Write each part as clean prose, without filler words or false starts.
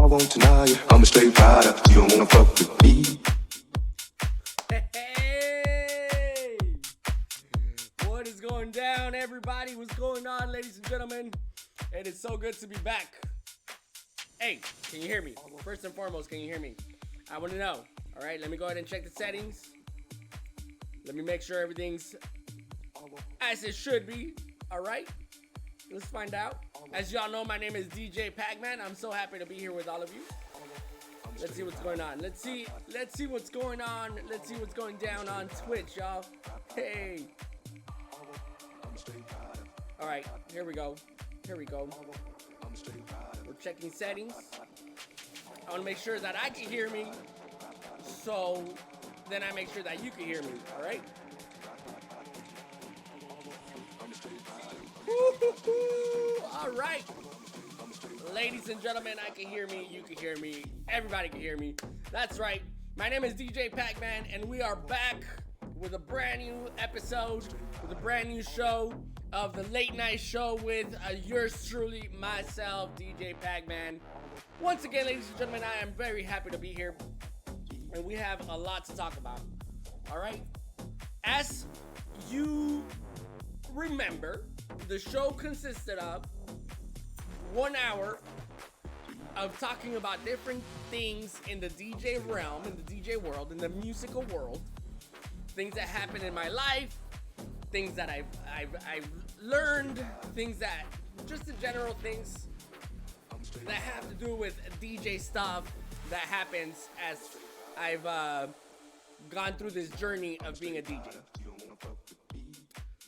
won't deny you. I'm a straight rider. You don't wanna fuck with me. Hey! What is going down, everybody? What's going on, ladies and gentlemen? It is so good to be back. Hey, can you hear me? First and foremost, can you hear me? I want to know. All right, let me go ahead and check the settings. Let me make sure everything's as it should be. All right, let's find out. As y'all know, my name is DJ Pakman. I'm so happy to be here with all of you. Let's see what's going on. Let's see what's going on. Let's see what's going down on Twitch, y'all. Hey. All right, here we go. We're checking settings. I want to make sure that I can hear me, so then I make sure that you can hear me. All right. All right. Ladies and gentlemen, I can hear me, you can hear me, everybody can hear me. That's right. My name is DJ Pakman, and we are back with a brand new episode, with a brand new show of the late night show with yours truly, myself, DJ Pakman. Once again, ladies and gentlemen, I am very happy to be here, and we have a lot to talk about. All right. As you remember, the show consisted of 1 hour of talking about different things in the DJ realm, in the DJ world, in the musical world, things that happen in my life, things that I've learned, things that just the general things that have to do with DJ stuff that happens as I've gone through this journey of being a DJ.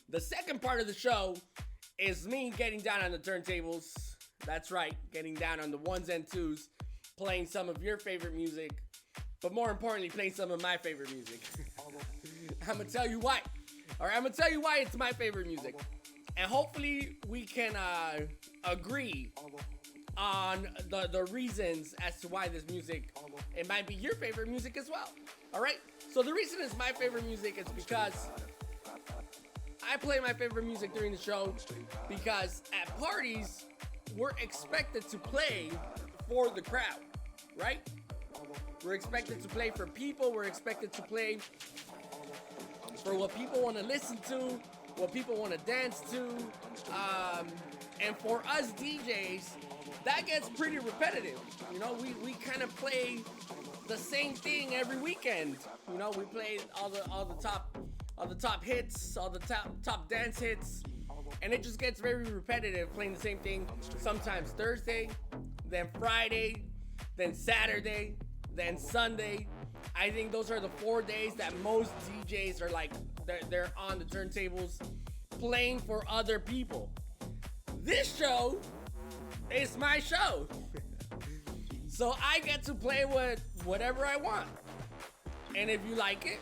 The second part of the show is me getting down on the turntables. That's right, getting down on the ones and twos, playing some of your favorite music, but more importantly, playing some of my favorite music. I'm gonna tell you why. All right, I'm gonna tell you why it's my favorite music, and hopefully we can agree on the reasons as to why this music, it might be your favorite music as well. All right, so the reason it's my favorite music is because I play my favorite music during the show, because at parties, we're expected to play for the crowd, right? We're expected to play for people. We're expected to play for what people want to listen to, what people want to dance to. And for us DJs, that gets pretty repetitive. You know, we kind of play the same thing every weekend. You know, we play all the top hits, all the top dance hits. And it just gets very repetitive, playing the same thing. Sometimes Thursday, then Friday, then Saturday, then Sunday. I think those are the 4 days that most DJs are like, they're on the turntables playing for other people. This show is my show. So I get to play with whatever I want. And if you like it,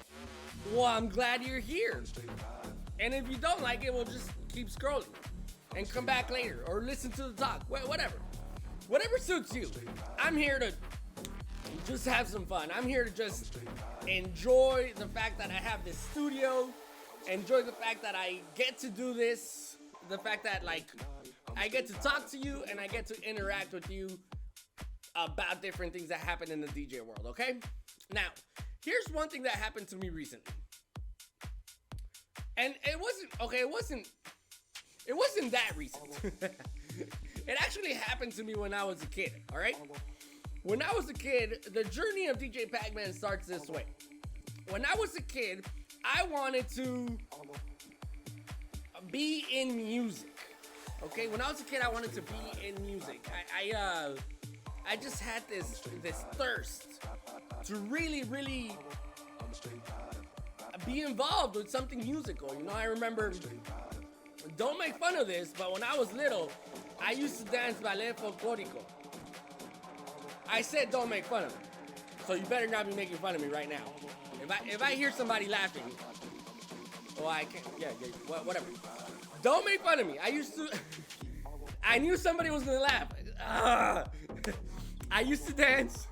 well, I'm glad you're here. And if you don't like it, well, just keep scrolling and come back later or listen to the talk, whatever suits you. I'm here to just have some fun. I'm here to just enjoy the fact that I have this studio, enjoy the fact that I get to do this, the fact that like I get to talk to you and I get to interact with you about different things that happen in the DJ world. Okay, now here's one thing that happened to me recently. And it wasn't that recent. It actually happened to me when I was a kid, all right? When I was a kid, the journey of DJ Pakman starts this way. When I was a kid, I wanted to be in music, okay? When I was a kid, I wanted to be in music. I just had this thirst to really be involved with something musical. You know, I remember, don't make fun of this, but when I was little, I used to dance ballet folklorico. I said don't make fun of me, so you better not be making fun of me right now. If I hear somebody laughing, well, I can't, whatever. Don't make fun of me. I knew somebody was gonna laugh. I used to dance.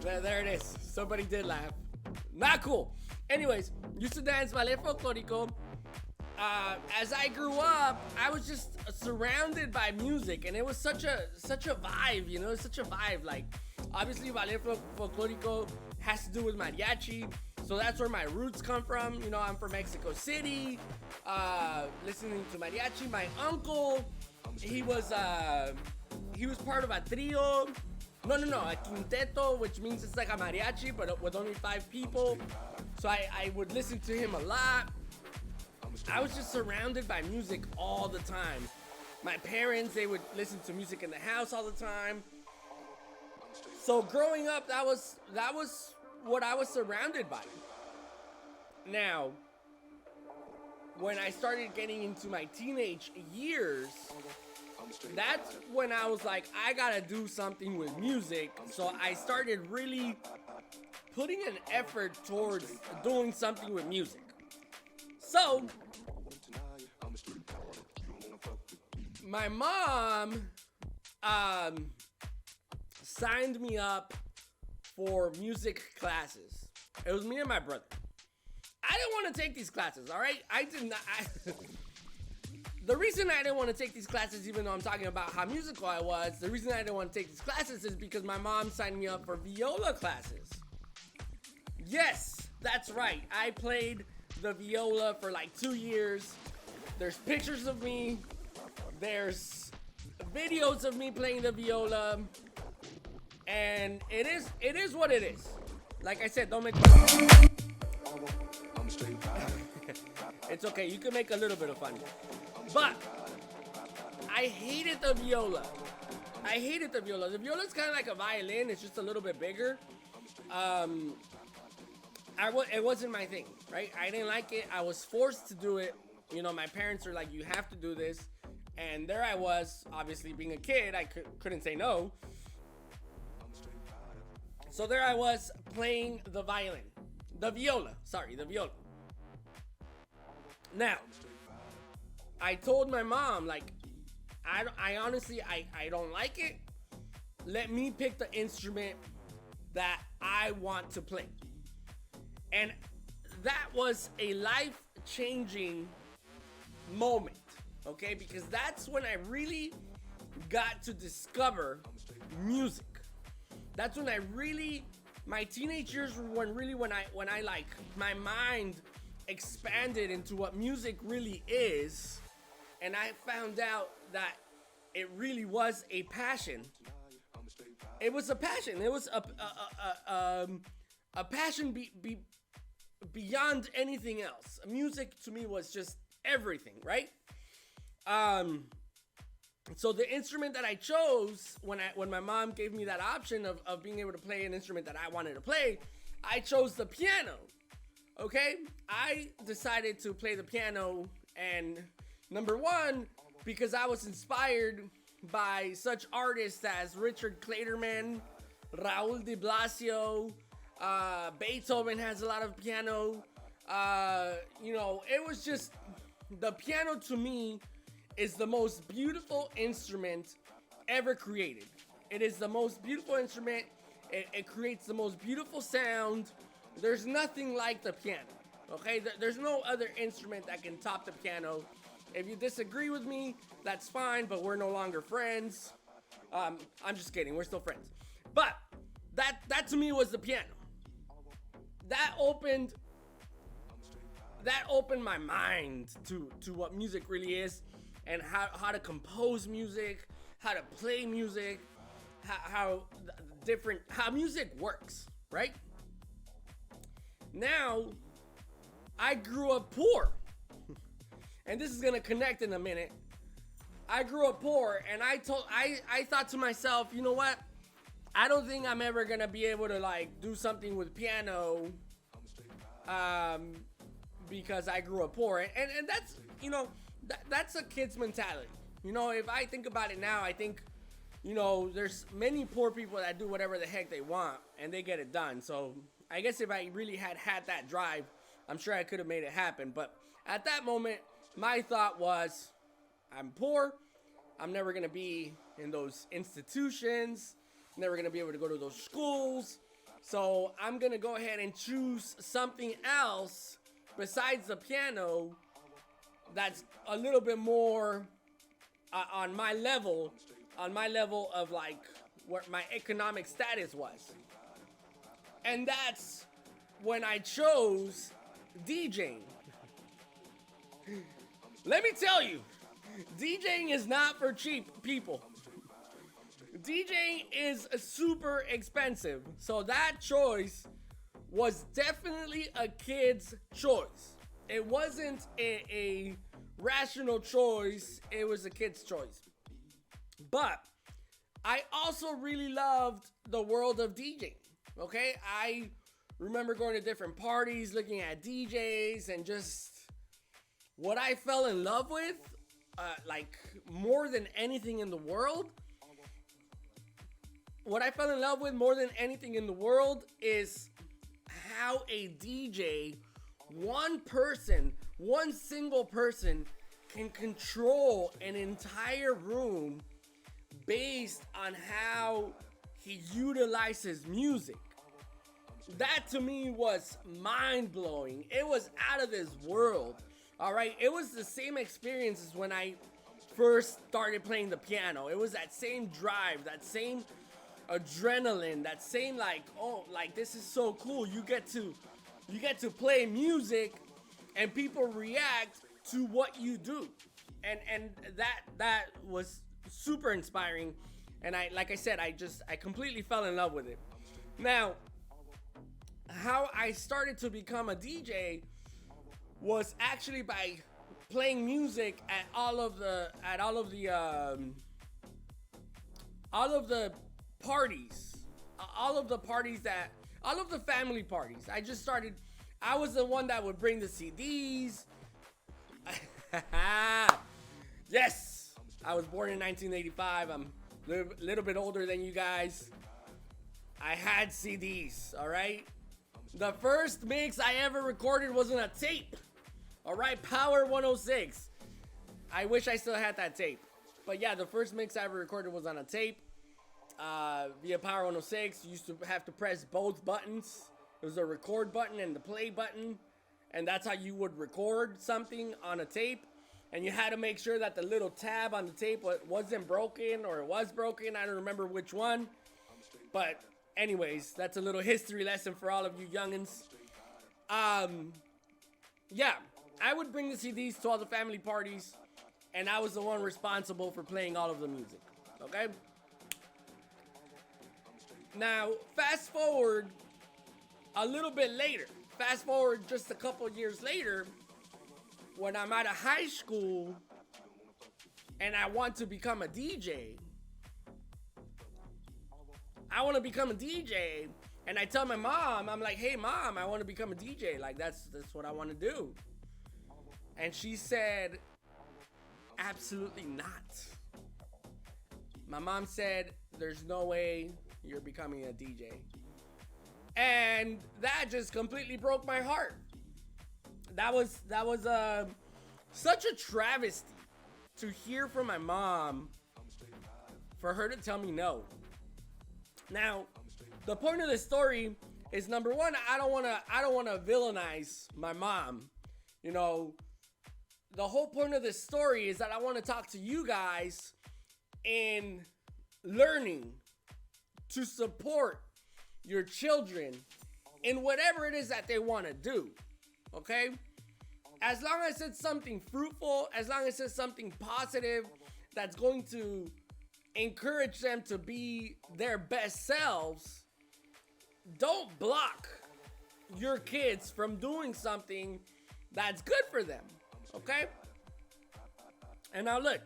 There it is. Somebody did laugh. Not cool. Anyways, used to dance ballet folklorico. as I grew up, I was just surrounded by music, and it was such a vibe, you know, it's such a vibe. Like, obviously, ballet folklorico has to do with mariachi, so that's where my roots come from. You know, I'm from Mexico City, listening to mariachi. My uncle, he was part of a trio. No, a quinteto, which means it's like a mariachi, but with only 5 people. So I would listen to him a lot. I was just surrounded by music all the time. My parents, they would listen to music in the house all the time. So growing up, that was what I was surrounded by. Now, when I started getting into my teenage years, that's when I was like, I gotta do something with music. So I started really putting an effort towards doing something with music. So, my mom signed me up for music classes. It was me and my brother. I didn't want to take these classes, all right? I did not. The reason I didn't want to take these classes, even though I'm talking about how musical I was, the reason I didn't want to take these classes is because my mom signed me up for viola classes. Yes, that's right. I played the viola for like 2 years. There's pictures of me. There's videos of me playing the viola. And it is what it is. Like I said, don't make It's okay, you can make a little bit of fun. But I hated the viola. The viola's kind of like a violin. It's just a little bit bigger. It wasn't my thing, right? I didn't like it. I was forced to do it. You know, my parents were like, you have to do this. And there I was, obviously being a kid, I couldn't say no. So there I was playing the viola. Now, I told my mom, like, I honestly, I don't like it. Let me pick the instrument that I want to play. And that was a life-changing moment, okay? Because that's when I really got to discover music. That's when my teenage years were when I like, my mind expanded into what music really is, and I found out that it really was a passion. It was a passion. It was a passion beyond anything else. Music to me was just everything, right? So the instrument that I chose when my mom gave me that option of being able to play an instrument that I wanted to play, I chose the piano. Okay? I decided to play the piano, and number one, because I was inspired by such artists as Richard Clayderman, Raul de Blasio, Beethoven has a lot of piano. It was just, the piano to me is the most beautiful instrument ever created. It is the most beautiful instrument. It creates the most beautiful sound. There's nothing like the piano, okay? There's no other instrument that can top the piano. If you disagree with me, that's fine, but we're no longer friends. I'm just kidding, we're still friends. But that to me was the piano. That opened my mind to what music really is, and how to compose music, how to play music, how music works, right? Now, I grew up poor. And this is gonna connect in a minute. I grew up poor, and I thought to myself, you know what? I don't think I'm ever gonna be able to like do something with piano, because I grew up poor, and that's, that's a kid's mentality. If I think about it now, I think, there's many poor people that do whatever the heck they want, and they get it done. So I guess if I really had that drive, I'm sure I could have made it happen. But at that moment, my thought was, I'm poor. I'm never going to be in those institutions. Never going to be able to go to those schools. So I'm going to go ahead and choose something else besides the piano that's a little bit more on my level of like what my economic status was. And that's when I chose DJing. Let me tell you, DJing is not for cheap people. DJing is super expensive. So that choice was definitely a kid's choice. It wasn't a rational choice. It was a kid's choice. But I also really loved the world of DJing. Okay? I remember going to different parties, looking at DJs, and just what I fell in love with, like more than anything in the world, what I fell in love with more than anything in the world is how a DJ, one single person, can control an entire room based on how he utilizes music. That to me was mind-blowing. It was out of this world. All right, it was the same experience as when I first started playing the piano. It was that same drive, that same adrenaline, that same like, oh, like this is so cool. You get to play music and people react to what you do. And that was super inspiring. And I completely fell in love with it. Now, how I started to become a DJ was actually by playing music at all of the parties, all of the family parties. I was the one that would bring the CDs. Yes, I was born in 1985. I'm a little bit older than you guys. I had CDs, all right? The first mix I ever recorded was on a tape. All right, Power 106. I wish I still had that tape. But yeah, the first mix I ever recorded was on a tape. Via Power 106, you used to have to press both buttons. There was a record button and the play button. And that's how you would record something on a tape. And you had to make sure that the little tab on the tape wasn't broken, or it was broken. I don't remember which one. But anyways, that's a little history lesson for all of you youngins. Yeah, I would bring the CDs to all the family parties, and I was the one responsible for playing all of the music, okay? Now, fast forward a little bit later. Fast forward just a couple years later, when I'm out of high school, and I want to become a DJ. I want to become a DJ, and I tell my mom, I'm like, hey mom, I want to become a DJ. Like that's what I want to do. And she said, absolutely not. My mom said, there's no way you're becoming a DJ. And that just completely broke my heart. That was such a travesty to hear from my mom, for her to tell me no. Now, the point of this story is, number one, I don't want to villainize my mom. You know, the whole point of this story is that I want to talk to you guys in learning to support your children in whatever it is that they want to do. Okay? As long as it's something fruitful, as long as it's something positive that's going to encourage them to be their best selves, don't block your kids from doing something that's good for them. Okay? And now look,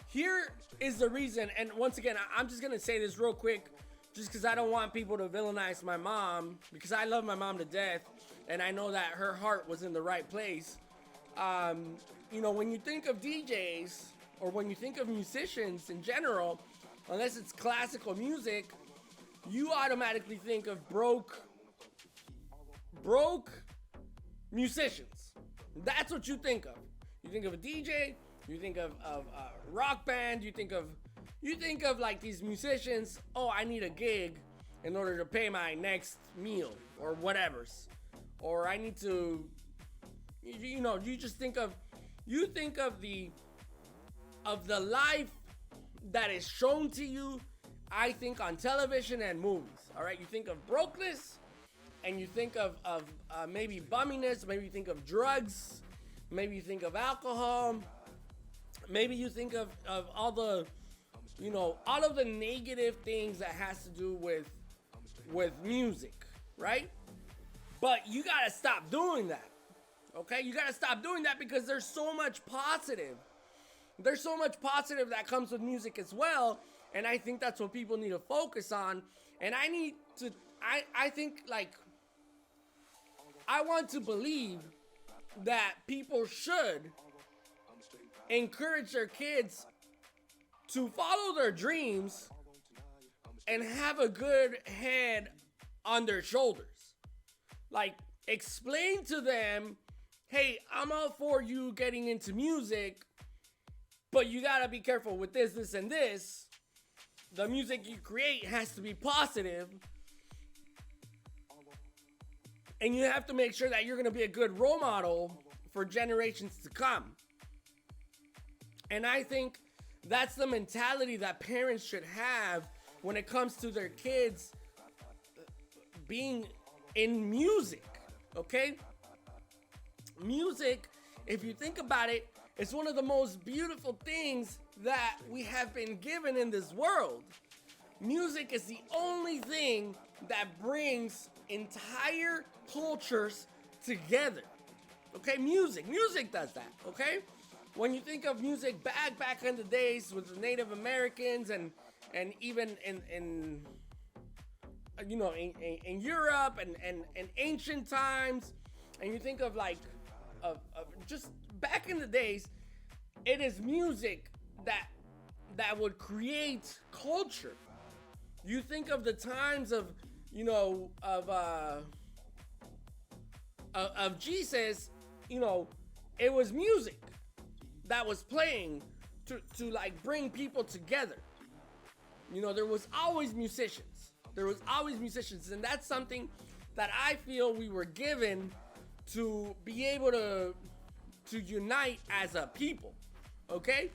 here is the reason, and once again, I'm just going to say this real quick, just because I don't want people to villainize my mom, because I love my mom to death, and I know that her heart was in the right place. You know, when you think of DJs, or when you think of musicians in general, unless it's classical music, you automatically think of broke musicians. That's what you think of. You think of a DJ, you think of a rock band, you think of like these musicians, oh, I need a gig in order to pay my next meal or whatever's. Or I need to, you know, you just think of you think of the life that is shown to you, I think, on television and movies. All right, you think of brokenness, and you think of maybe bumminess, maybe you think of drugs, maybe you think of alcohol, maybe you think of all the, all of the negative things that has to do with music, right? But you gotta stop doing that, okay? You gotta stop doing that because there's so much positive. There's so much positive that comes with music as well, and I think that's what people need to focus on. And I think, like, I want to believe that people should encourage their kids to follow their dreams and have a good head on their shoulders. Like, explain to them, hey, I'm all for you getting into music, but you gotta be careful with this, this, and this. The music you create has to be positive, and you have to make sure that you're gonna be a good role model for generations to come. And I think that's the mentality that parents should have when it comes to their kids being in music, okay? Music, if you think about it, is one of the most beautiful things that we have been given in this world. Music is the only thing that brings entire cultures together, okay? Music does that, okay? When you think of music back in the days with the Native Americans and even in Europe and ancient times, and you think of like of just back in the days, it is music that would create culture. You think of the times of Jesus, it was music that was playing to like bring people together. There was always musicians. And that's something that I feel we were given to be able to unite as a people, okay?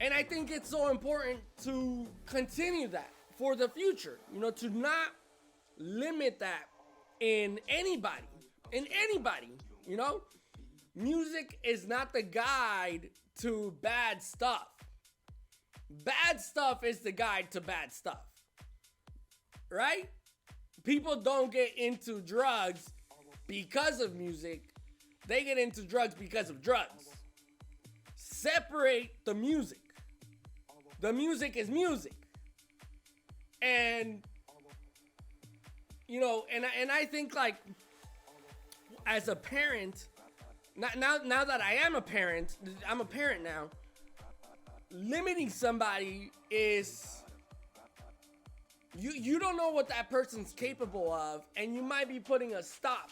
And I think it's so important to continue that for the future, to not limit that in anybody, Music is not the guide to bad stuff. Bad stuff is the guide to bad stuff, right? People don't get into drugs because of music. They get into drugs because of drugs. Separate the music. The music is music. And, and I think, like, as a parent, now that I am a parent, I'm a parent now, limiting somebody is, you don't know what that person's capable of, and you might be putting a stop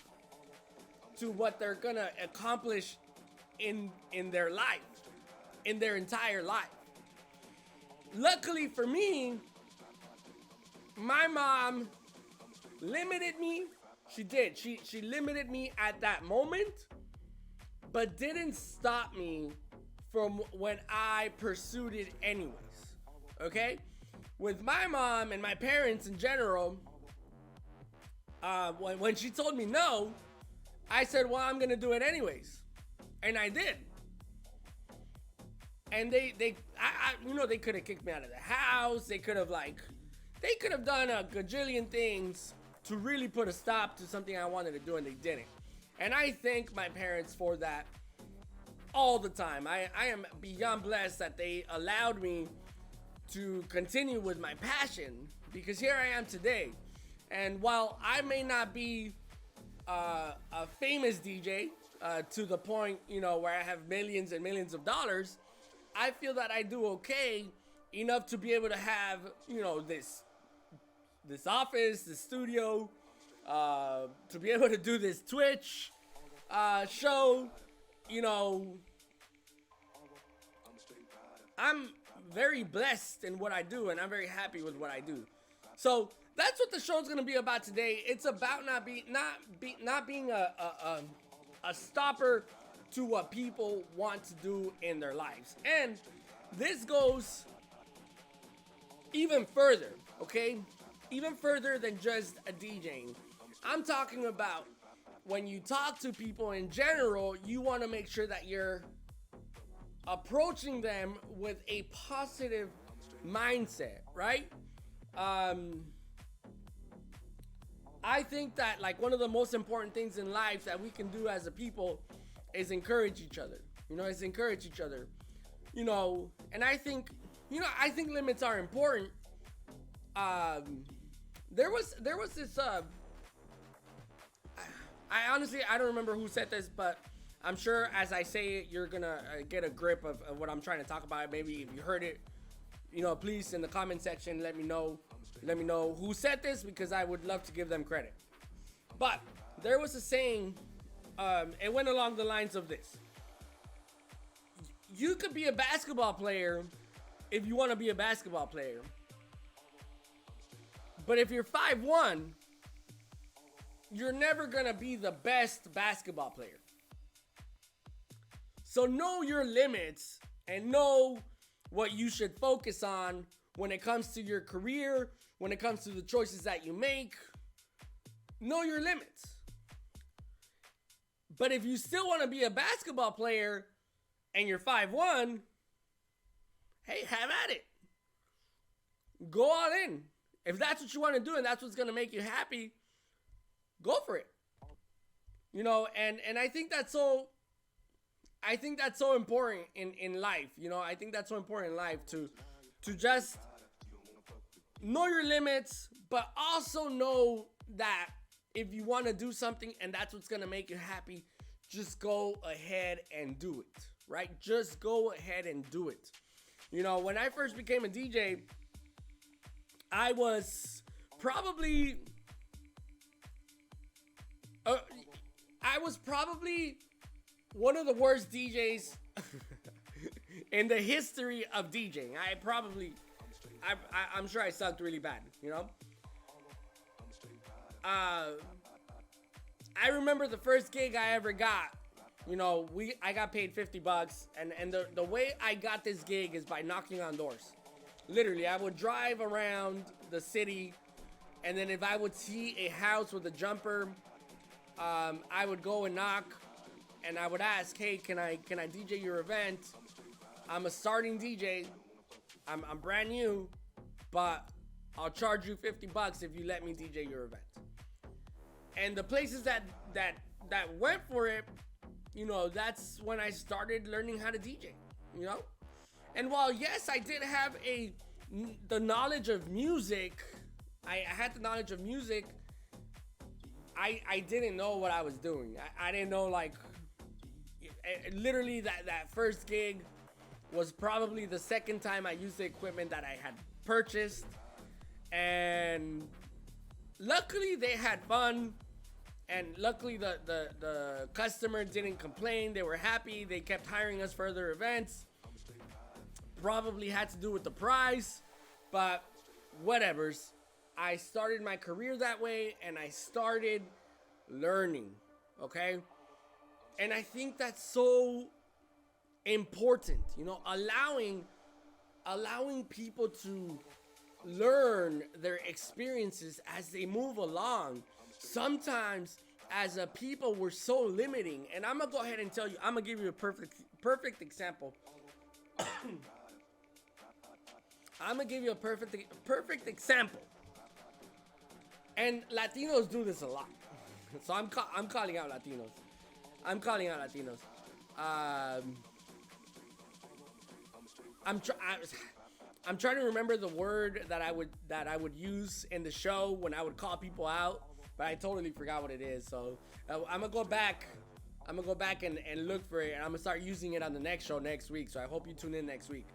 to what they're gonna accomplish in their life, in their entire life. Luckily for me, my mom limited me. She did. She limited me at that moment, but didn't stop me from when I pursued it anyways. Okay? With my mom and my parents in general, when she told me no, I said, well, I'm gonna do it anyways. And I did. And they could have kicked me out of the house. They could have done a gajillion things to really put a stop to something I wanted to do, and they didn't. And I thank my parents for that all the time. I am beyond blessed that they allowed me to continue with my passion, because here I am today. And while I may not be a famous DJ to the point, where I have millions and millions of dollars, I feel that I do okay enough to be able to have, this office, this studio, to be able to do this Twitch show. I'm very blessed in what I do, and I'm very happy with what I do. So that's what the show's gonna be about today. It's about not being a stopper to what people want to do in their lives. And this goes even further, okay? Even further than just a DJing. I'm talking about when you talk to people in general, you want to make sure that you're approaching them with a positive mindset, right? I think that like one of the most important things in life that we can do as a people is encourage each other. Is encourage each other. And I think limits are important. There was this I honestly don't remember who said this, but I'm sure as I say it, you're gonna get a grip of what I'm trying to talk about. Maybe if you heard it, please in the comment section let me know who said this, because I would love to give them credit. But there was a saying, it went along the lines of this: you could be a basketball player if you want to be a basketball player, but if you're 5'1", you're never gonna be the best basketball player. So know your limits and know what you should focus on when it comes to your career, when it comes to the choices that you make. Know your limits. But if you still want to be a basketball player and you're 5'1", hey, have at it. Go all in. If that's what you want to do and that's what's going to make you happy, go for it. And I think that's so important in life. I think that's so important in life to just know your limits, but also know that if you want to do something and that's what's going to make you happy, just go ahead and do it, right? Just go ahead and do it. When I first became a DJ, I was probably one of the worst DJs in the history of DJing. I'm sure I sucked really bad, I remember the first gig I ever got. I got paid $50, and the way I got this gig is by knocking on doors. Literally, I would drive around the city, and then if I would see a house with a jumper, I would go and knock, and I would ask, hey, can I DJ your event? I'm a starting DJ. I'm brand new, but I'll charge you $50 if you let me DJ your event. And the places that went for it, that's when I started learning how to DJ, And while yes, I did have the knowledge of music, I had the knowledge of music, I didn't know what I was doing. I didn't know, literally that first gig was probably the second time I used the equipment that I had purchased. And luckily they had fun. And luckily the customer didn't complain. They were happy. They kept hiring us for other events. Probably had to do with the price, but whatevers. I started my career that way, and I started learning, okay? And I think that's so important, allowing people to learn their experiences as they move along. Sometimes as a people, we're so limiting, and I'm gonna go ahead and tell you, I'm gonna give you a perfect example. I'm gonna give you a perfect example. And Latinos do this a lot. So I'm calling out Latinos. I'm trying to remember the word that I would use in the show when I would call people out, but I totally forgot what it is. So I'm gonna go back and look for it, and I'm gonna start using it on the next show next week. So I hope you tune in next week.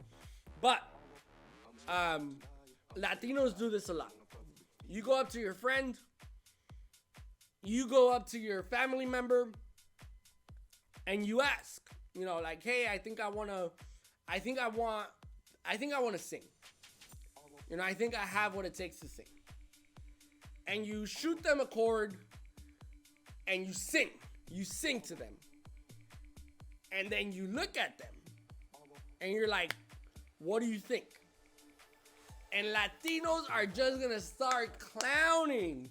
But Latinos do this a lot. You go up to your friend, you go up to your family member, and you ask, hey, I think I want to sing. I think I have what it takes to sing. And you shoot them a chord and you sing to them. And then you look at them and you're like, what do you think? And Latinos are just gonna start clowning.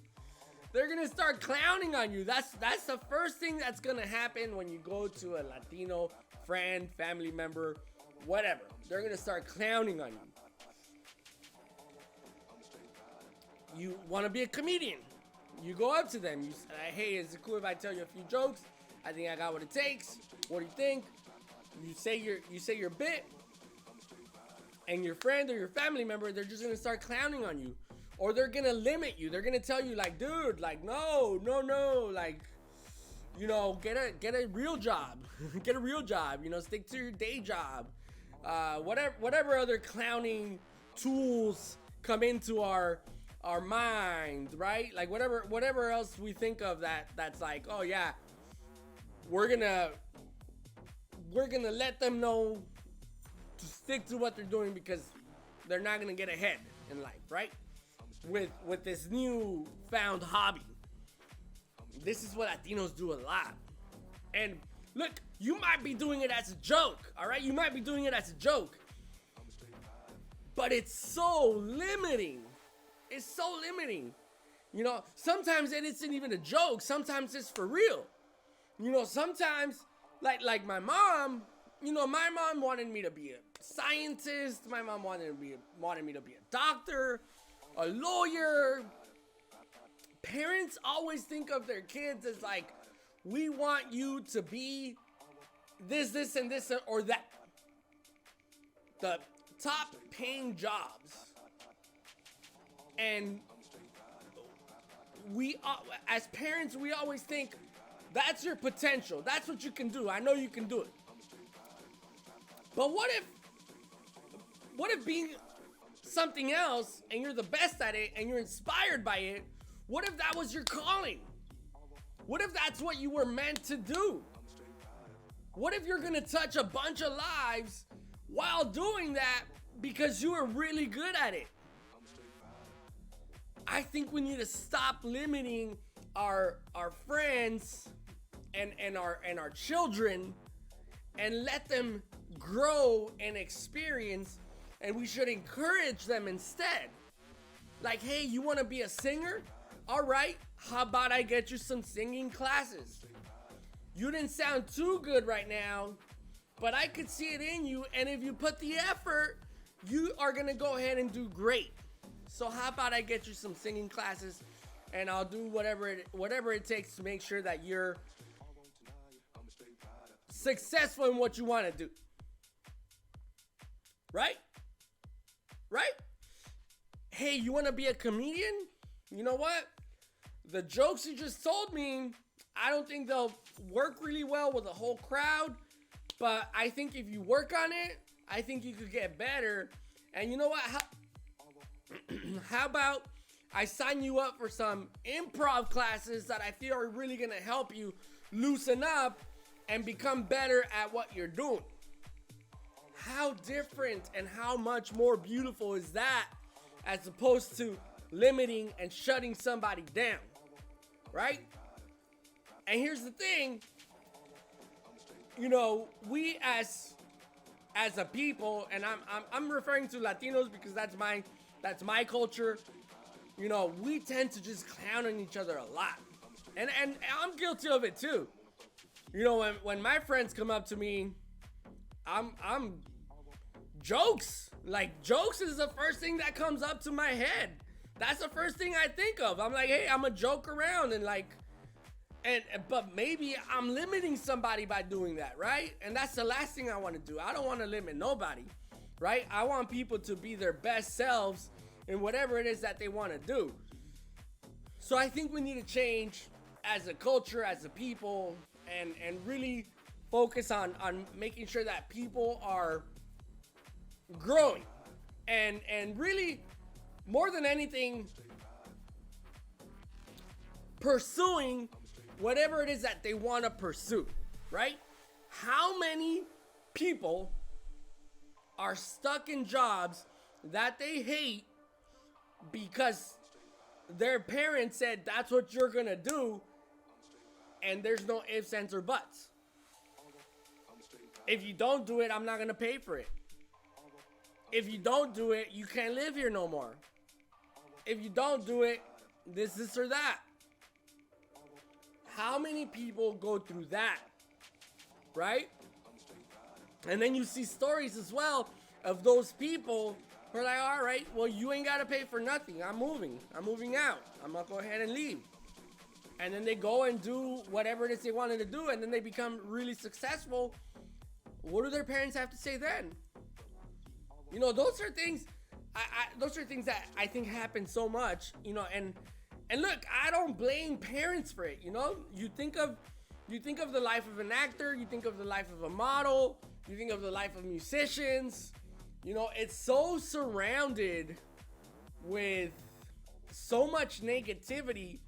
They're gonna start clowning on you. That's the first thing that's gonna happen when you go to a Latino friend, family member, whatever. They're gonna start clowning on you. You wanna be a comedian. You go up to them. You say, hey, is it cool if I tell you a few jokes? I think I got what it takes. What do you think? You say your bit, and your friend or your family member, they're just gonna start clowning on you, or they're gonna limit you. They're gonna tell you like, dude, like no, like, you know, get a real job, get a real job. You know, stick to your day job. Whatever other clowning tools come into our mind, right? Like whatever else we think of that's like, oh yeah, we're gonna let them know to stick to what they're doing because they're not gonna get ahead in life, right? With this new found hobby. This is what Latinos do a lot. And look, you might be doing it as a joke, all right? You might be doing it as a joke. But it's so limiting. It's so limiting. You know, sometimes it isn't even a joke. Sometimes it's for real. You know, sometimes, like my mom, you know, my mom wanted me to be a scientist. My mom wanted me to be a doctor, a lawyer. Parents always think of their kids as like, we want you to be this, and this, or that. The top paying jobs. And we, as parents, we always think that's your potential. That's what you can do. I know you can do it. But what if being something else and you're the best at it and you're inspired by it, what if that was your calling? What if that's what you were meant to do? What if you're gonna touch a bunch of lives while doing that because you were really good at it? I think we need to stop limiting our friends and our children and let them grow and experience, and we should encourage them instead. Like, hey, you want to be a singer? All right, how about I get you some singing classes? You didn't sound too good right now, but I could see it in you, and if you put the effort, you are gonna go ahead and do great. So how about I get you some singing classes, and I'll do whatever it takes to make sure that you're successful in what you want to do. Right? Right? Hey, you want to be a comedian? You know what? The jokes you just told me, I don't think they'll work really well with the whole crowd, but I think if you work on it, I think you could get better. And you know what? How about I sign you up for some improv classes that I feel are really going to help you loosen up and become better at what you're doing? How different and how much more beautiful is that as opposed to limiting and shutting somebody down, right? And here's the thing, you know, we as a people, and I'm referring to Latinos because that's my culture. You know, we tend to just clown on each other a lot, and I'm guilty of it too. You know, when my friends come up to me, I'm jokes. Like, jokes is the first thing that comes up to my head. That's the first thing I think of. I'm like, hey, I'm a joke around, and like, but maybe I'm limiting somebody by doing that, right? And that's the last thing I want to do. I don't want to limit nobody, right? I want people to be their best selves in whatever it is that they want to do. So I think we need to change as a culture, as a people, and really focus on making sure that people are growing and really, more than anything, pursuing whatever it is that they want to pursue, right? How many people are stuck in jobs that they hate because their parents said that's what you're gonna do, and there's no ifs, ands, or buts? If you don't do it, I'm not going to pay for it. If you don't do it, you can't live here no more. If you don't do it, this or that. How many people go through that? Right? And then you see stories as well of those people who are like, all right, well, you ain't got to pay for nothing. I'm moving out. I'm going to go ahead and leave. And then they go and do whatever it is they wanted to do, and then they become really successful. What do their parents have to say then? You know, those are things. Those are things that I think happen so much. You know, and look, I don't blame parents for it. You know, you think of the life of an actor. You think of the life of a model. You think of the life of musicians. You know, it's so surrounded with so much negativity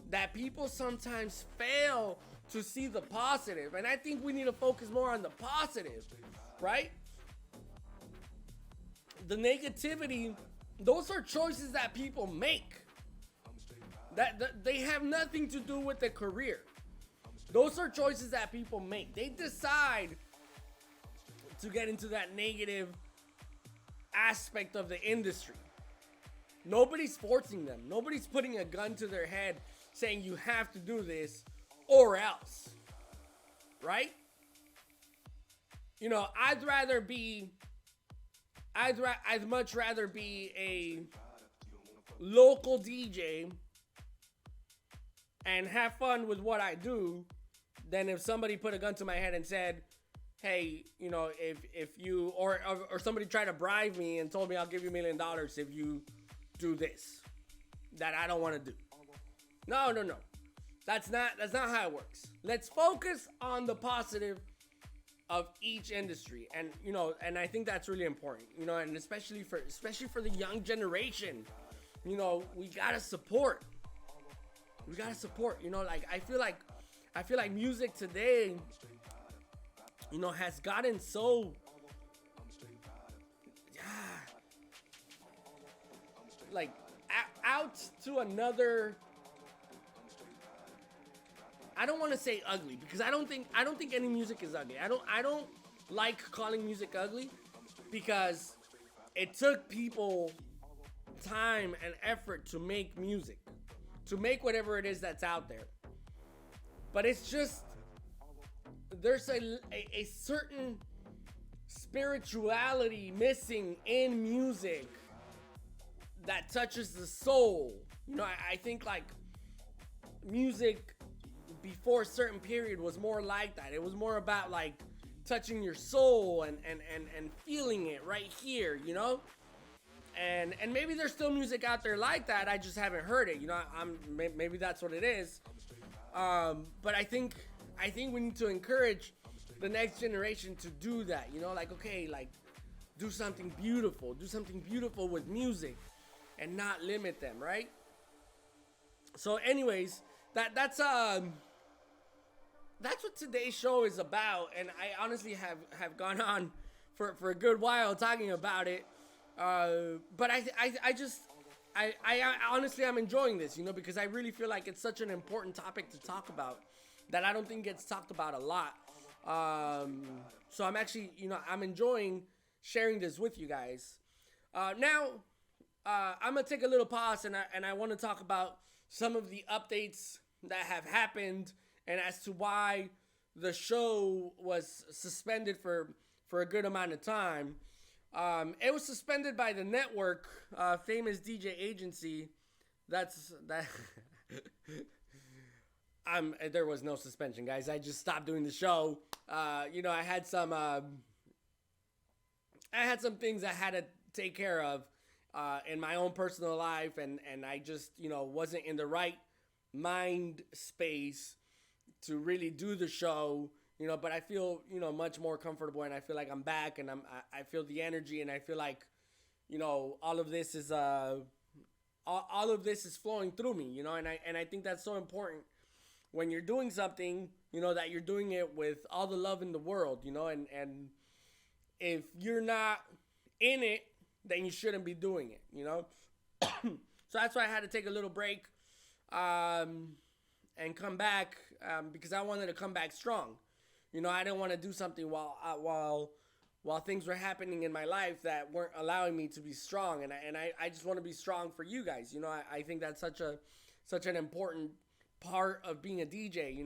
that people sometimes fail to see the positive. And I think we need to focus more on the positive, right? The negativity, those are choices that people make. That they have nothing to do with the career. Those are choices that people make. They decide to get into that negative aspect of the industry. Nobody's forcing them. Nobody's putting a gun to their head saying you have to do this or else. Right? You know, I'd much rather be a local DJ and have fun with what I do than if somebody put a gun to my head and said, hey, you know, if you, or somebody tried to bribe me and told me I'll give you $1 million if you do this that I don't want to do. No. That's not how it works. Let's focus on the positive of each industry. And, you know, and I think that's really important, you know, and especially for the young generation, you know, we gotta support, you know, like, I feel like music today, you know, has gotten so, like, out to another, I don't want to say ugly, because I don't think any music is ugly. I don't like calling music ugly, because it took people time and effort to make music, to make whatever it is that's out there. But it's just, there's a certain spirituality missing in music that touches the soul. You know, I think like music before a certain period was more like that. It was more about like touching your soul and feeling it right here, you know? And maybe there's still music out there like that. I just haven't heard it. You know, maybe that's what it is. But I think we need to encourage the next generation to do that. You know, like, okay, like do something beautiful with music and not limit them, right? So anyways, that's what today's show is about, and I honestly have gone on for a good while talking about it. But I honestly I'm enjoying this, you know, because I really feel like it's such an important topic to talk about that I don't think gets talked about a lot. So I'm actually, you know, I'm enjoying sharing this with you guys. Now, I'm gonna take a little pause and I want to talk about some of the updates that have happened and as to why the show was suspended for a good amount of time. It was suspended by the network, Famous DJ Agency. There was no suspension, guys. I just stopped doing the show. You know, I had some things I had to take care of in my own personal life, and I just, you know, wasn't in the right mind space to really do the show, you know, but I feel, you know, much more comfortable, and I feel like I'm back, and I feel the energy, and I feel like, you know, all of this is flowing through me, you know, and I think that's so important when you're doing something, you know, that you're doing it with all the love in the world, you know, and if you're not in it, then you shouldn't be doing it, you know. So that's why I had to take a little break and come back because I wanted to come back strong, I didn't want to do something while things were happening in my life that weren't allowing me to be strong. And I just want to be strong for you guys. I think that's such an important part of being a DJ.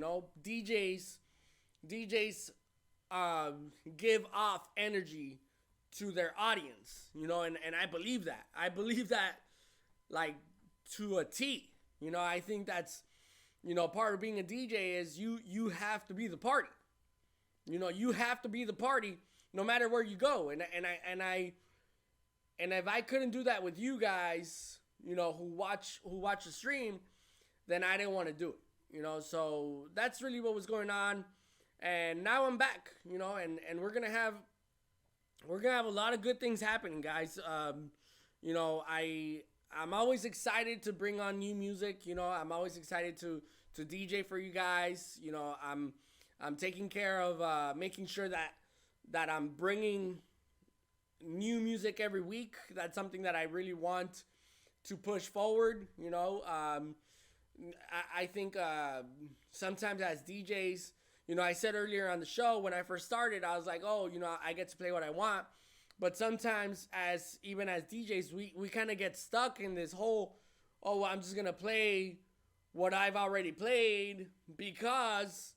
DJs give off energy to their audience, and I believe that. I believe that like to a T. I think that's part of being a DJ is you have to be the party. You have to be the party no matter where you go. And if I couldn't do that with you guys, who watch the stream, then I didn't want to do it. So that's really what was going on. And now I'm back, and we're gonna have a lot of good things happening, guys. I'm always excited to bring on new music. I'm always excited to DJ for you guys. I'm taking care of making sure that I'm bringing new music every week. That's something that I really want to push forward. I think sometimes as DJs, I said earlier on the show when I first started, I was like, oh, I get to play what I want. But sometimes even as DJs, we kind of get stuck in this whole, oh, I'm just going to play what I've already played because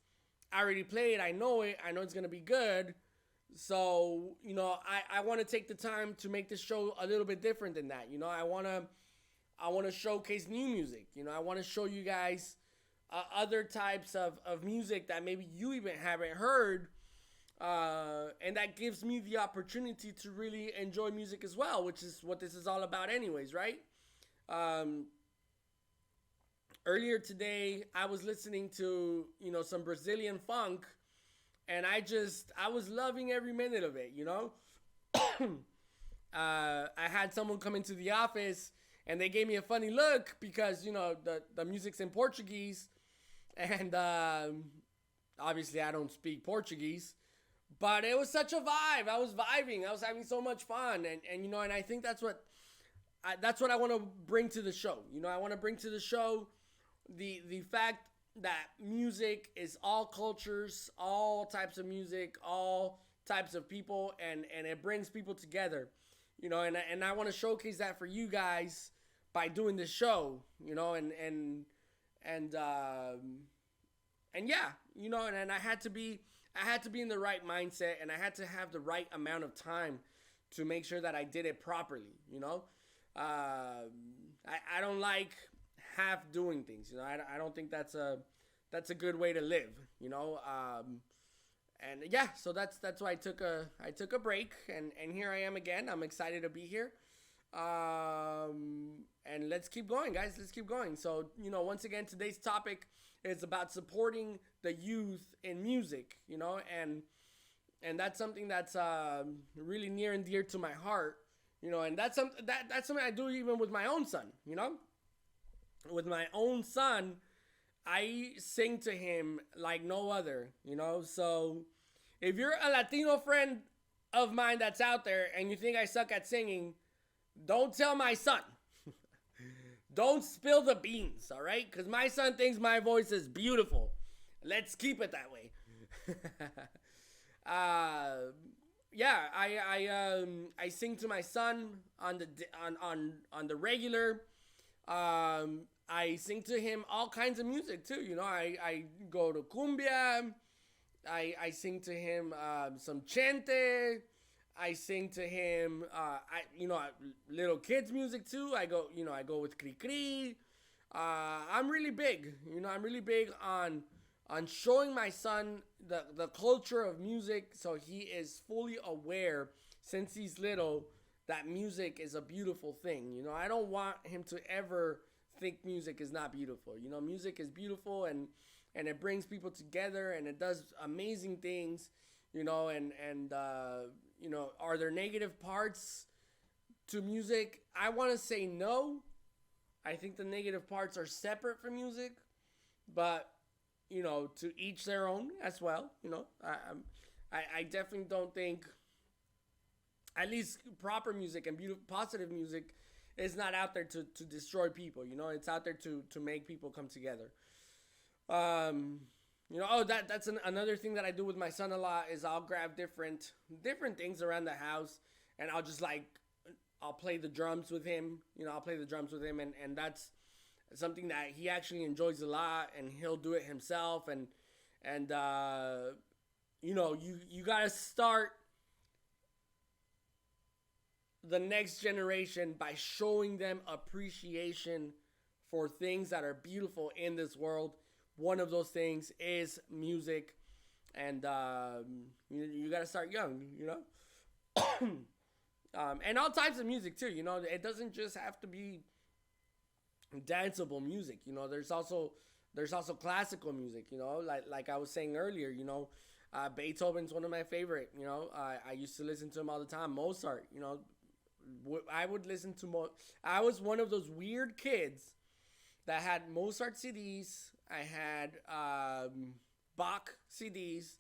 I already played. I know it. I know it's going to be good. So, I want to take the time to make this show a little bit different than that. I want to showcase new music. I want to show you guys other types of music that maybe you even haven't heard. And that gives me the opportunity to really enjoy music as well, which is what this is all about anyways, right? Earlier today, I was listening to, some Brazilian funk, and I was loving every minute of it, I had someone come into the office, and they gave me a funny look because, the music's in Portuguese, and obviously I don't speak Portuguese. But it was such a vibe. I was vibing. I was having so much fun. And I think that's what I want to bring to the show. I want to bring to the show the fact that music is all cultures, all types of music, all types of people, and it brings people together. And I want to showcase that for you guys by doing this show, and yeah, and I had to be in the right mindset, and I had to have the right amount of time to make sure that I did it properly. I don't like half doing things. I don't think that's a good way to live. And yeah, so that's why I took a break, and here I am again. I'm excited to be here. And let's keep going, guys. Let's keep going. So, once again, today's topic is about supporting the youth in music, and that's something that's really near and dear to my heart, and that's something I do even with my own son, With my own son, I sing to him like no other, So if you're a Latino friend of mine that's out there and you think I suck at singing, don't tell my son. Don't spill the beans, all right? Because my son thinks my voice is beautiful. Let's keep it that way. Yeah, I sing to my son on the regular. I sing to him all kinds of music too. I go to cumbia. I sing to him some chente. I sing to him, little kids music too. I go with Cri Cri. I'm really big, I'm really big on showing my son the culture of music, so he is fully aware since he's little that music is a beautiful thing. I don't want him to ever think music is not beautiful. Music is beautiful, and it brings people together, and it does amazing things, are there negative parts to music? I want to say no. I think the negative parts are separate from music, but, to each their own as well. I definitely don't think, at least proper music and positive music is not out there to destroy people. It's out there to make people come together. Another thing that I do with my son a lot is I'll grab different things around the house, and I'll play the drums with him. I'll play the drums with him, and that's something that he actually enjoys a lot, and he'll do it himself. And you gotta start the next generation by showing them appreciation for things that are beautiful in this world. One of those things is music, and you got to start young, and all types of music too. It doesn't just have to be danceable music. There's also classical music. Like I was saying earlier. Beethoven's one of my favorite. I used to listen to him all the time. Mozart. I would listen to I was one of those weird kids that had Mozart CDs. I had Bach CDs,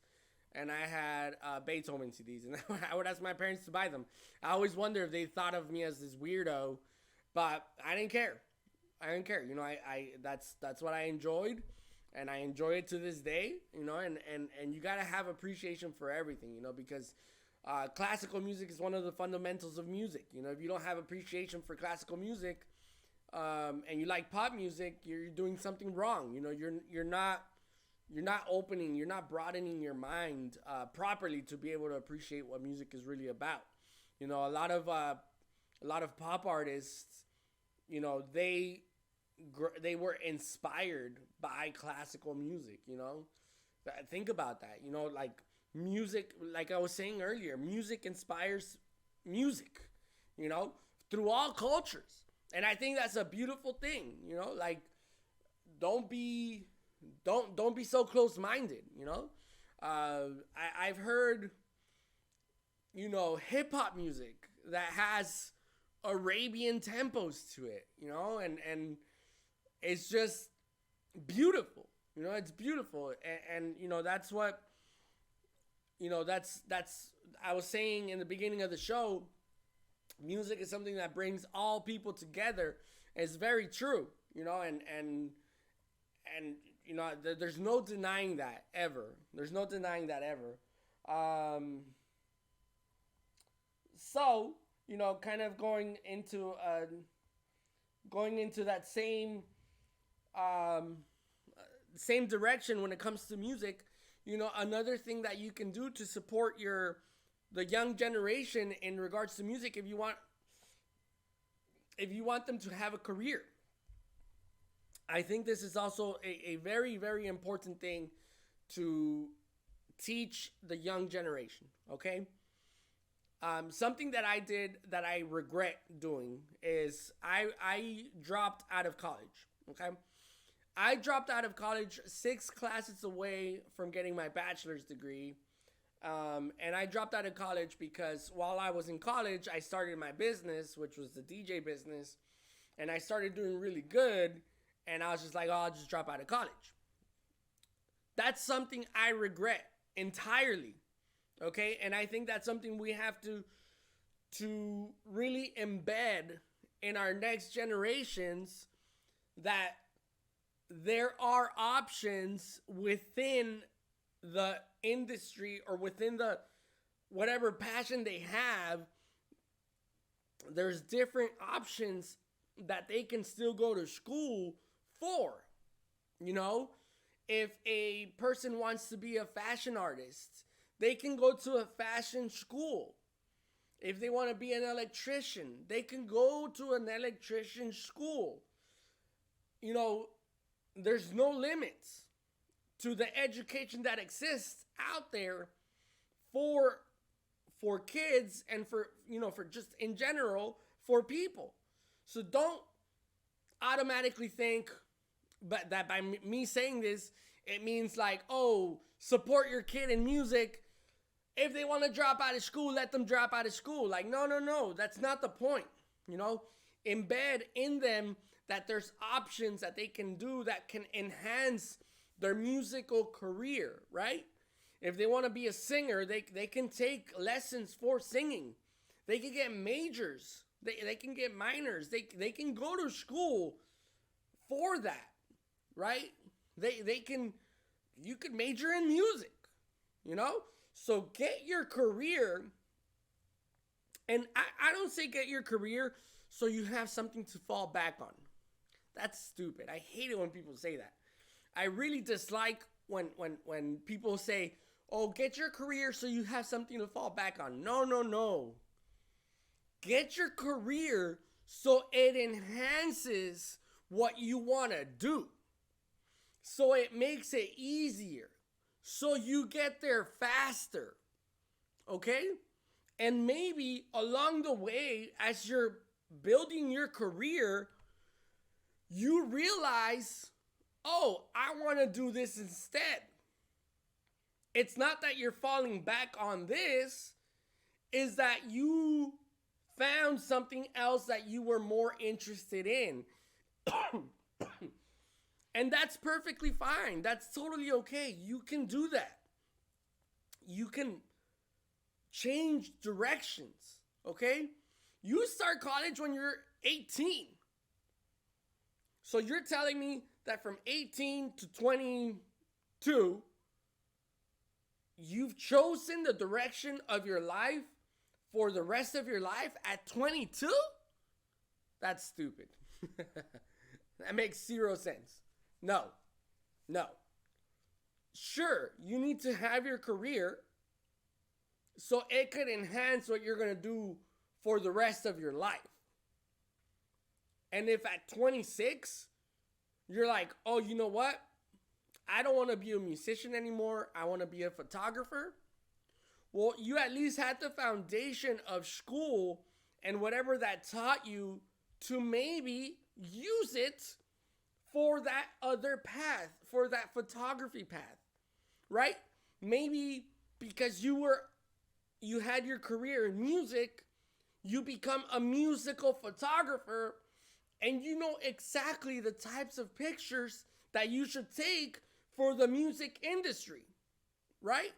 and I had Beethoven CDs, and I would ask my parents to buy them. I always wonder if they thought of me as this weirdo, but I didn't care. That's what I enjoyed, and I enjoy it to this day. And you gotta have appreciation for everything, because classical music is one of the fundamentals of music. If you don't have appreciation for classical music, and you like pop music, you're doing something wrong. You're not broadening your mind properly to be able to appreciate what music is really about. A lot of pop artists, they were inspired by classical music. Think about that. Like music, like I was saying earlier, music inspires music. Through all cultures. And I think that's a beautiful thing, like don't be so close-minded, I've heard, hip hop music that has Arabian tempos to it, and it's just beautiful, it's beautiful. And that's what, that's I was saying in the beginning of the show. Music is something that brings all people together. It's very true, and there's no denying that ever. So, kind of going into that same direction when it comes to music. Another thing that you can do to support the young generation in regards to music, if you want them to have a career, I think this is also a very, very important thing to teach the young generation. Okay. Something that I did that I regret doing is I dropped out of college. Okay. I dropped out of college 6 classes away from getting my bachelor's degree. And I dropped out of college because while I was in college, I started my business, which was the DJ business, and I started doing really good, and I was just like, I'll just drop out of college. That's something I regret entirely, okay? And I think that's something we have to really embed in our next generations, that there are options within the industry or within the whatever passion they have. There's different options that they can still go to school for. If a person wants to be a fashion artist, they can go to a fashion school. If they want to be an electrician, they can go to an electrician school. There's no limits to the education that exists out there for kids and for just in general for people. So don't automatically think that by me saying this, it means like, oh, support your kid in music. If they want to drop out of school, let them drop out of school. Like, no, that's not the point. Embed in them that there's options that they can do that can enhance their musical career, right? If they want to be a singer, they can take lessons for singing. They can get majors. They can get minors. They can go to school for that, right? They can You could major in music, you know? So get your career, and I don't say get your career so you have something to fall back on. That's stupid. I hate it when people say that. I really dislike when people say, oh, get your career so you have something to fall back on. No, no, no. Get your career so it enhances what you want to do. So it makes it easier. So you get there faster. Okay? And maybe along the way, as you're building your career, you realize, oh, I want to do this instead. It's not that you're falling back on this, is that you found something else that you were more interested in. And that's perfectly fine. That's totally okay. You can do that. You can change directions, okay? You start college when you're 18. So you're telling me that from 18 to 22, you've chosen the direction of your life for the rest of your life at 22? That's stupid. That makes zero sense. No. Sure, you need to have your career so it could enhance what you're going to do for the rest of your life. And if at 26, you're like, oh, you know what? I don't want to be a musician anymore. I want to be a photographer. Well, you at least had the foundation of school and whatever that taught you to maybe use it for that other path, for that photography path, right? Maybe because you had your career in music, you become a musical photographer and you know exactly the types of pictures that you should take for the music industry, right?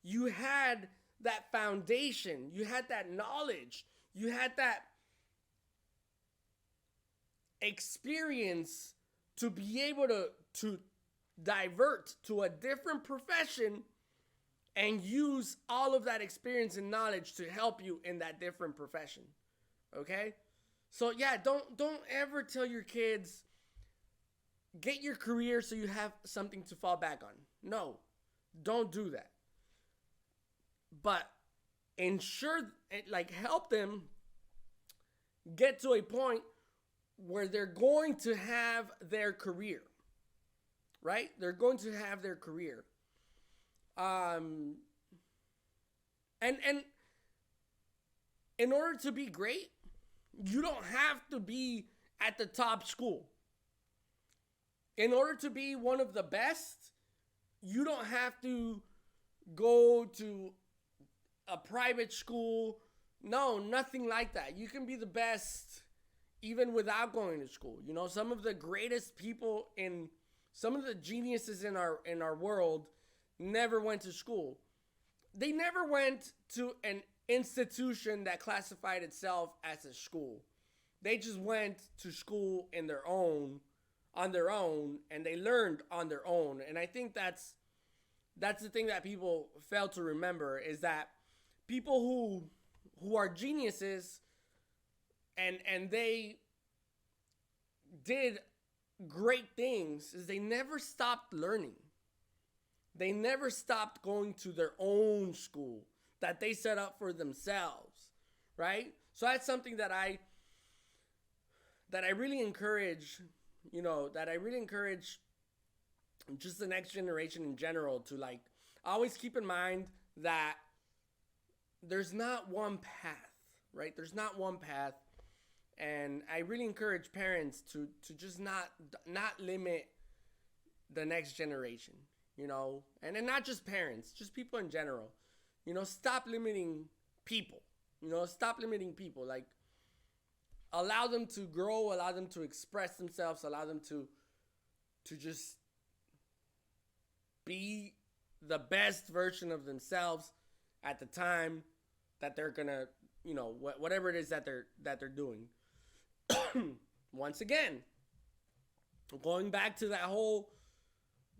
You had that foundation, you had that knowledge, you had that experience to be able to divert to a different profession and use all of that experience and knowledge to help you in that different profession. Okay? So yeah, don't ever tell your kids, get your career so you have something to fall back on. No, don't do that. But help them get to a point where they're going to have their career, right? They're going to have their career. And in order to be great, you don't have to be at the top school. In order to be one of the best, you don't have to go to a private school. No, nothing like that. You can be the best even without going to school. You know, some of the greatest people some of the geniuses in our world never went to school. They never went to an institution that classified itself as a school. They just went to school on their own, and they learned on their own. And I think that's the thing that people fail to remember, is that people who are geniuses and they did great things, is they never stopped learning. They never stopped going to their own school that they set up for themselves, right? So that's something that I really encourage, just the next generation in general to always keep in mind that there's not one path, right? There's not one path. And I really encourage parents to just not limit the next generation, and then not just parents, just people in general, stop limiting people, allow them to grow, allow them to express themselves, allow them to just be the best version of themselves at the time that they're gonna, whatever it is that they're doing. Once again, going back to that whole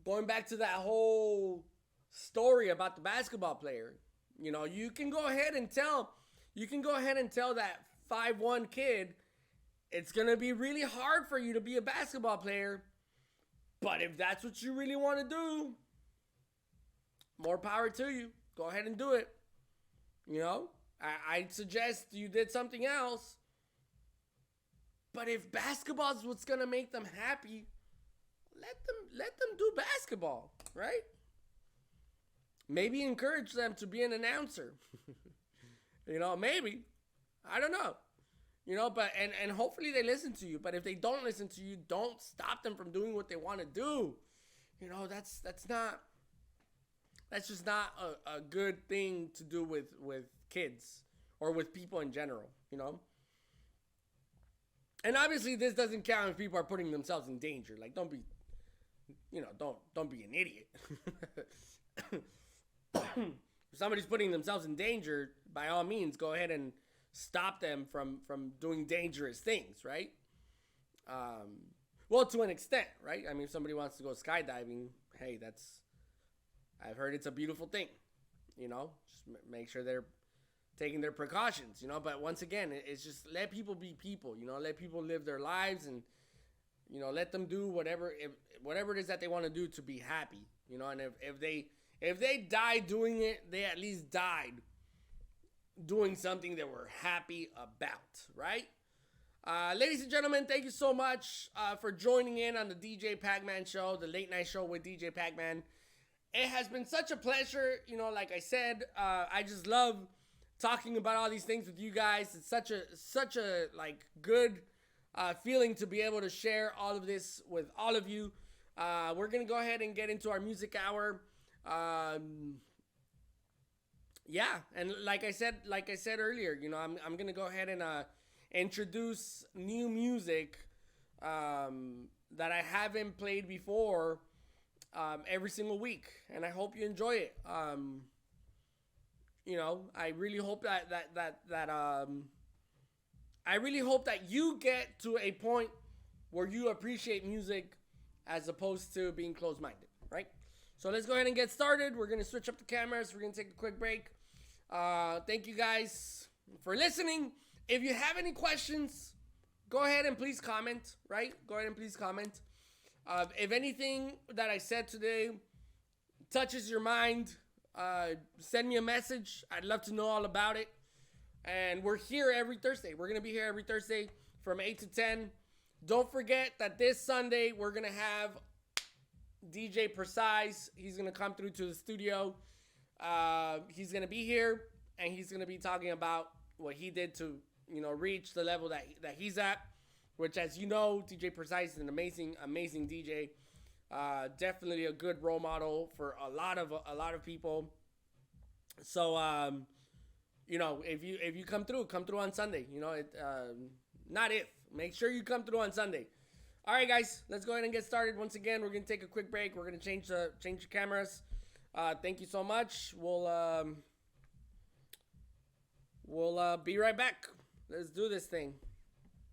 going back to that whole story about the basketball player, you know, you can go ahead and tell that 5'1" kid, it's going to be really hard for you to be a basketball player. But if that's what you really want to do, more power to you. Go ahead and do it. You know, I'd suggest you did something else. But if basketball is what's going to make them happy, let them do basketball, right? Maybe encourage them to be an announcer. You know, maybe. I don't know. You know, but and hopefully they listen to you. But if they don't listen to you, don't stop them from doing what they want to do. You know, that's just not a good thing to do with kids or with people in general, you know? And obviously this doesn't count if people are putting themselves in danger. Like, don't be an idiot. If somebody's putting themselves in danger, by all means, go ahead and stop them from doing dangerous things, right? Well, to an extent, right? I mean, if somebody wants to go skydiving, hey, I've heard it's a beautiful thing, you know? Just make sure they're taking their precautions, you know? But once again, it's just let people be people, you know? Let people live their lives and, you know, let them do whatever it is that they want to do to be happy, you know? And if they die doing it, they at least died doing something that we're happy about, right? Ladies and gentlemen, thank you so much for joining in on the DJ Pakman show, the late night show with DJ Pakman. It has been such a pleasure, you know, like I said, I just love talking about all these things with you guys. It's such a like good feeling to be able to share all of this with all of you. We're going to go ahead and get into our music hour. Yeah, and like I said earlier, you know, I'm gonna go ahead and introduce new music that I haven't played before every single week, and I hope you enjoy it. You know, I really hope that I really hope that you get to a point where you appreciate music as opposed to being closed-minded, right? So let's go ahead and get started. We're going to switch up the cameras. We're going to take a quick break. Thank you guys for listening. If you have any questions, go ahead and please comment, right? Go ahead and please comment. If anything that I said today touches your mind, send me a message. I'd love to know all about it. And we're here every Thursday. We're going to be here every Thursday from 8 to 10. Don't forget that this Sunday we're going to have DJ Precise. He's going to come through to the studio. He's going to be here, and he's going to be talking about what he did to, you know, reach the level that he's at, which, as you know, DJ Precise is an amazing DJ. Definitely a good role model for a lot of people. So, you know, if you come through on Sunday, you know, make sure you come through on Sunday. All right, guys, let's go ahead and get started. Once again, we're going to take a quick break. We're going to change the cameras. Thank you so much. We'll be right back. Let's do this thing.